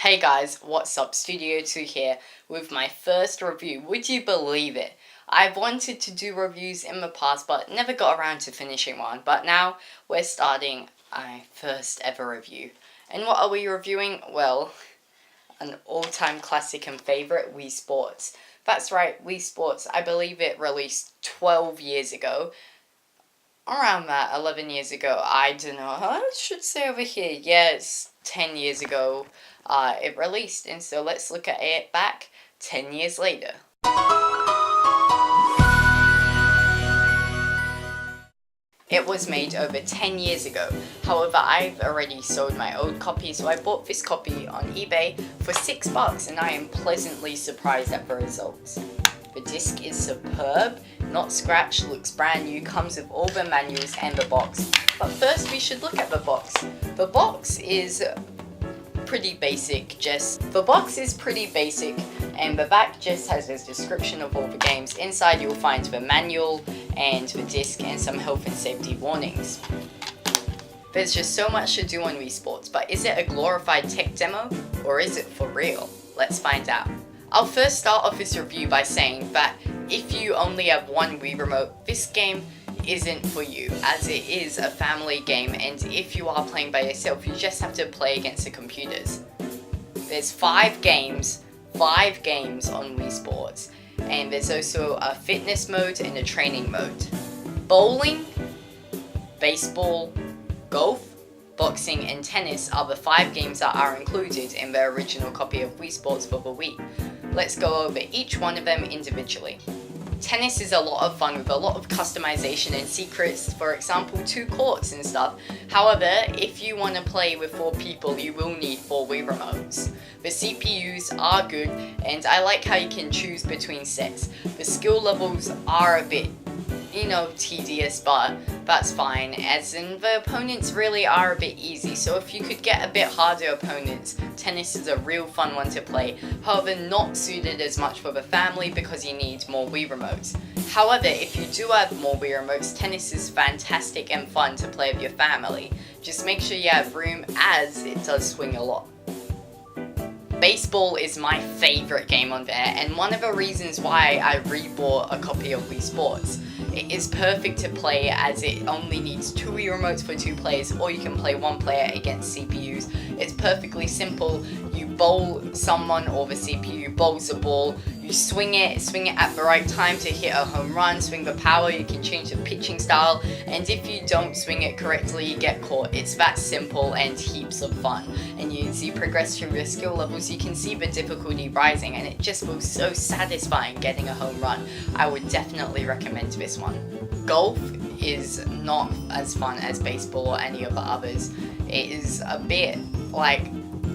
Hey guys, what's up? Studio 2 here with my first review. Would you believe it? I've wanted to do reviews in the past but never got around to finishing one. But now we're starting my first ever review. And what are we reviewing? Well, an all-time classic and favorite, Wii Sports. That's right, Wii Sports. I believe it released 12 years ago. Around that, 11 years ago. I don't know. I should say over here. Yeah, it's 10 years ago it released. And so let's look at it back 10 years later. It was made over 10 years ago. However, I've already sold my old copy, so I bought this copy on eBay for $6 and I am pleasantly surprised at the results. The disc is superb, not scratched, looks brand new, comes with all the manuals and the box. But first we should look at the box. The box is pretty basic, and the back just has a description of all the games. Inside you'll find the manual and the disc and some health and safety warnings. There's just so much to do on Wii Sports, but is it a glorified tech demo or is it for real? Let's find out. I'll first start off this review by saying that if you only have one Wii remote, this game isn't for you, as it is a family game, and if you are playing by yourself, you just have to play against the computers. There's 5 games on Wii Sports, and there's also a fitness mode and a training mode. Bowling, baseball, golf, boxing and tennis are the 5 games that are included in the original copy of Wii Sports for the Wii. Let's go over each one of them individually. Tennis is a lot of fun with a lot of customization and secrets, for example 2 courts and stuff. However, if you want to play with 4 people, you will need 4 Wii remotes. The CPUs are good and I like how you can choose between sets. The skill levels are a bit, tedious, but that's fine, as in the opponents really are a bit easy, so if you could get a bit harder opponents, tennis is a real fun one to play. However, not suited as much for the family because you need more Wii remotes. However, if you do have more Wii remotes, tennis is fantastic and fun to play with your family. Just make sure you have room, as it does swing a lot. Baseball is my favorite game on there, and one of the reasons why I rebought a copy of Wii Sports. It is perfect to play as it only needs 2 Wii remotes for 2 players, or you can play 1 player against CPUs. It's perfectly simple. You bowl someone, or the CPU bowls the ball. You swing it at the right time to hit a home run, swing the power, you can change the pitching style, and if you don't swing it correctly, you get caught. It's that simple and heaps of fun. And as you progress through your skill levels, you can see the difficulty rising, and it just feels so satisfying getting a home run. I would definitely recommend this one. Golf is not as fun as baseball or any of the others. It is a bit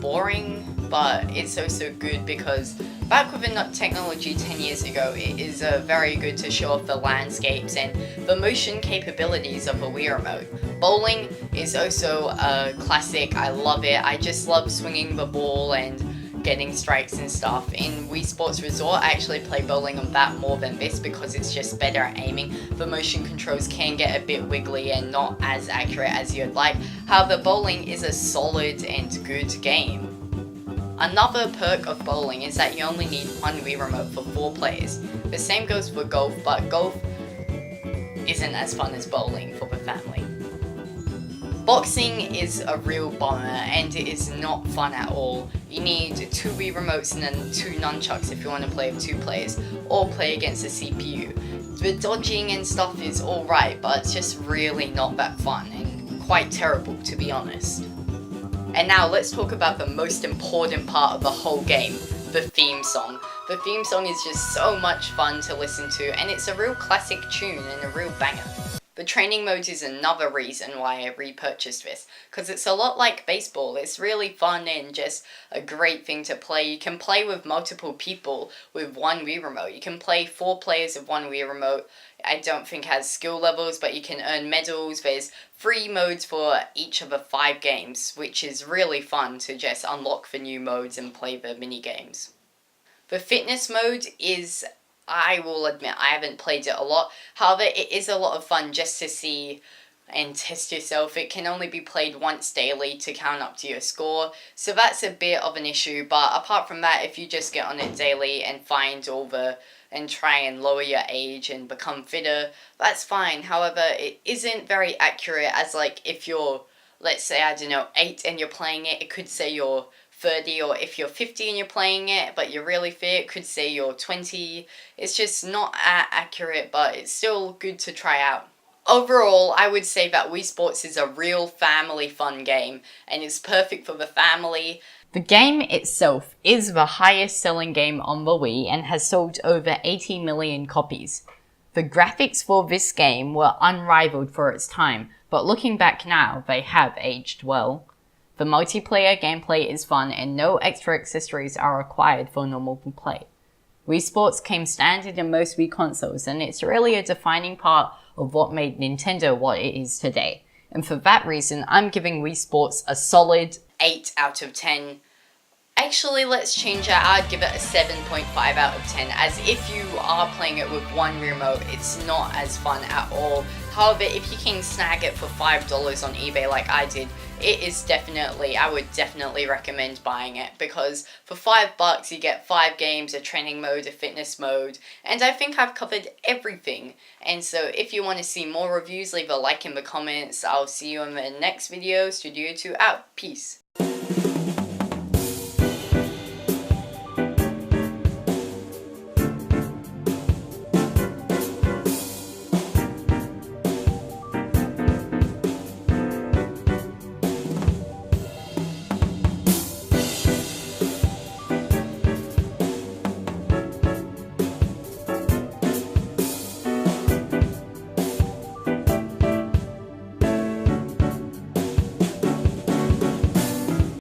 boring, but it's also good because back with the technology 10 years ago, it is very good to show off the landscapes and the motion capabilities of a Wii remote. Bowling is also a classic. I love it. I just love swinging the ball and getting strikes and stuff. In Wii Sports Resort, I actually play bowling on that more than this because it's just better at aiming. The motion controls can get a bit wiggly and not as accurate as you'd like. However, bowling is a solid and good game. Another perk of bowling is that you only need 1 Wii remote for 4 players. The same goes for golf, but golf isn't as fun as bowling for the family. Boxing is a real bummer and it is not fun at all. You need 2 Wii remotes and then 2 nunchucks if you want to play with 2 players, or play against the CPU. The dodging and stuff is alright, but it's just really not that fun and quite terrible, to be honest. And now let's talk about the most important part of the whole game, the theme song. The theme song is just so much fun to listen to, and it's a real classic tune and a real banger. The training mode is another reason why I repurchased this, because it's a lot like baseball. It's really fun and just a great thing to play. You can play with multiple people with 1 Wii remote. You can play 4 players with 1 Wii remote. I don't think it has skill levels, but you can earn medals. There's 3 modes for each of the 5 games, which is really fun to just unlock the new modes and play the mini games. The fitness mode is, I will admit, I haven't played it a lot. However, it is a lot of fun just to see and test yourself. It can only be played once daily to count up to your score, so that's a bit of an issue. But apart from that, if you just get on it daily and find all the and try and lower your age and become fitter, that's fine. However, it isn't very accurate, as like if you're, let's say, I don't know, 8 and you're playing it, it could say you're 30, or if you're 50 and you're playing it but you're really fit, it could say you're 20. It's just not accurate, but it's still good to try out. Overall, I would say that Wii Sports is a real family fun game and is perfect for the family. The game itself is the highest selling game on the Wii and has sold over 80 million copies. The graphics for this game were unrivaled for its time, but looking back now, they have aged well. The multiplayer gameplay is fun and no extra accessories are required for normal play. Wii Sports came standard in most Wii consoles, and it's really a defining part of what made Nintendo what it is today. And for that reason, I'm giving Wii Sports a solid 8 out of 10. Actually, let's change that. I'd give it a 7.5 out of 10, as if you are playing it with one remote, it's not as fun at all. However, if you can snag it for $5 on eBay like I did, I would definitely recommend buying it, because for $5 you get 5 games, a training mode, a fitness mode, and I think I've covered everything. And so if you want to see more reviews, leave a like in the comments. I'll see you in the next video. Studio 2 out. Peace.